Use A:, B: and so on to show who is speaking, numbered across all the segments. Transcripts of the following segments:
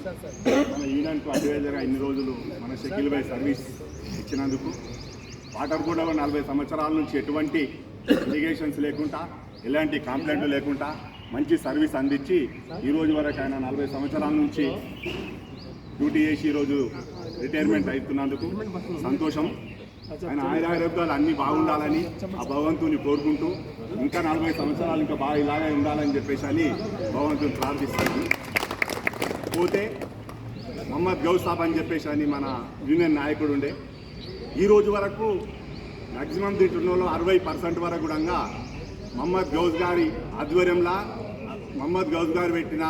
A: మన యూనియన్కు అడ్వైజర్గా ఇన్ని రోజులు మన షకిల్ భాయ్ సర్వీస్ ఇచ్చినందుకు వాటర్ కూడా 40 సంవత్సరాల నుంచి ఎటువంటి ఇరిగేషన్స్ లేకుండా ఎలాంటి కంప్లైంట్లు లేకుండా మంచి సర్వీస్ అందించి ఈరోజు వరకు ఆయన 40 సంవత్సరాల నుంచి డ్యూటీ చేసి ఈరోజు రిటైర్మెంట్ అవుతున్నందుకు సంతోషం. ఆయన ఆయురారోగ్యాలు అన్నీ బాగుండాలని ఆ భగవంతుని కోరుకుంటూ ఇంకా 40 సంవత్సరాలు ఇంకా బాగా ఇలాగే ఉండాలని చెప్పేసి అని భగవంతుని ప్రార్థిస్తున్నాను. పోతే మహమ్మద్ గౌస్ సాబ్ అని చెప్పేసి అని మన యూనియన్ నాయకుడు ఉండే ఈ రోజు వరకు మ్యాక్సిమం దీంట్లో 60% వరకు కూడా మహమ్మద్ గౌస్ గారి ఆధ్వర్యంలో మహమ్మద్ గౌస్ గారు పెట్టిన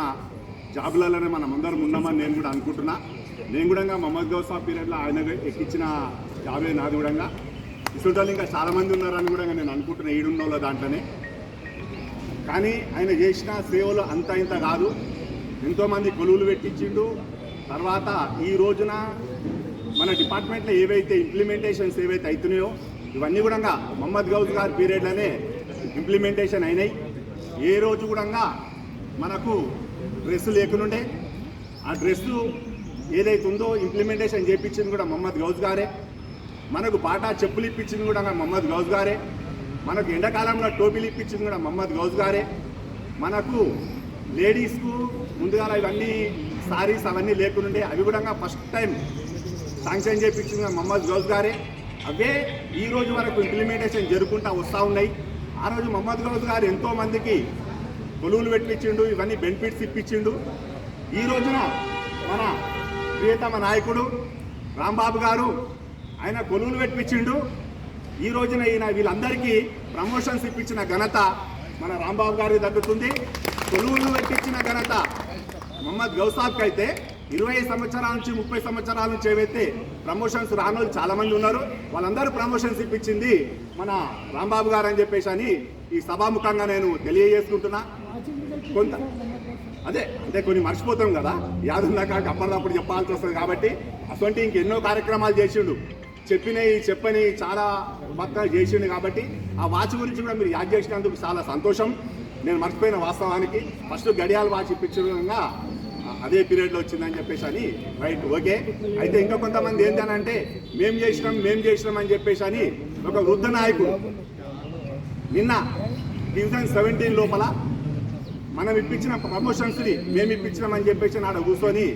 A: జాబులలోనే మనం అందరం ఉన్నామని నేను కూడా అనుకుంటున్నా. నేను కూడా మహమ్మద్ గౌస్ సాబ్ పీరియడ్లో ఆయన ఎక్కించిన జాబే నాది కూడా. ఇసుంటోళ్ళు ఇంకా చాలామంది ఉన్నారని కూడా నేను అనుకుంటున్నా ఈడున్నోళ్ళ దాంట్లోనే. కానీ ఆయన చేసిన సేవలు అంత ఇంత కాదు, ఎంతోమంది కొలువులు పెట్టించిండు. తర్వాత ఈ రోజున మన డిపార్ట్మెంట్లో ఏవైతే ఇంప్లిమెంటేషన్స్ ఏవైతే అవుతున్నాయో ఇవన్నీ కూడా మహమ్మద్ గౌస్ గారి పీరియడ్లోనే ఇంప్లిమెంటేషన్ అయినాయి. ఏ రోజు కూడా మనకు డ్రెస్సు లేకునుండే ఆ డ్రెస్సు ఏదైతే ఉందో ఇంప్లిమెంటేషన్ చేయించింది కూడా మహమ్మద్ గౌస్ గారే. మనకు బాటా చెప్పులు ఇప్పించింది కూడా మహమ్మద్ గౌస్ గారే. మనకు ఎండాకాలంలో టోపీలు ఇప్పించింది కూడా మహమ్మద్ గౌస్ గారే. మనకు లేడీస్కు ముందుగా ఇవన్నీ సారీస్ అవన్నీ లేకుండే అవి కూడా ఫస్ట్ టైం శాంక్షన్ చేయించింది మహమ్మద్ గౌస్ గారే. అవే ఈ రోజు వరకు ఇంప్లిమెంటేషన్ జరుగుకుంటూ వస్తూ ఉన్నాయి. ఆ రోజు మహమ్మద్ గౌస్ గారు ఎంతోమందికి కొలువులు పెట్టించిండు, ఇవన్నీ బెనిఫిట్స్ ఇప్పించిండు. ఈ రోజున మన ప్రియతమ నాయకుడు రాంబాబు గారు ఆయన కొలువులు పెట్టించిండు. ఈ రోజున ఈయన వీళ్ళందరికీ ప్రమోషన్స్ ఇప్పించిన ఘనత మన రాంబాబు గారికి దక్కుతుంది. కొలువులు పెట్టించిన ఘనత మహమ్మద్ గౌస్ సాబ్కి అయితే 20 సంవత్సరాల నుంచి 30 సంవత్సరాల నుంచి ఏవైతే ప్రమోషన్స్ రానోళ్ళు చాలామంది ఉన్నారు, వాళ్ళందరూ ప్రమోషన్స్ ఇప్పించింది మన రాంబాబు గారు అని చెప్పేసి అని ఈ సభాముఖంగా నేను తెలియజేసుకుంటున్నా. కొంత అంటే కొన్ని మర్చిపోతాం కదా, యాదున్నా కాక అప్పటిదప్పుడు చెప్పాల్సి వస్తుంది. కాబట్టి అటువంటి ఇంకెన్నో కార్యక్రమాలు చేసిండు, చెప్పని చాలా మొత్తం చేసిండు. కాబట్టి ఆ వాచ్ గురించి కూడా మీరు యాద్ చేసినందుకు చాలా సంతోషం. నేను మర్చిపోయిన వాస్తవానికి ఫస్ట్ గడియాల వాచ్ ఇప్పించడంగా అదే పీరియడ్లో వచ్చిందని చెప్పేసి అని రైట్ ఓకే. అయితే ఇంకా కొంతమంది ఏంటనంటే మేము చేసినాం అని చెప్పేసి అని ఒక వృద్ధ నాయకుడు నిన్న డివిజన్ 17 లోపల మనం ఇప్పించిన ప్రమోషన్స్ని మేము ఇప్పించినామని చెప్పేసి నాడు కూర్చొని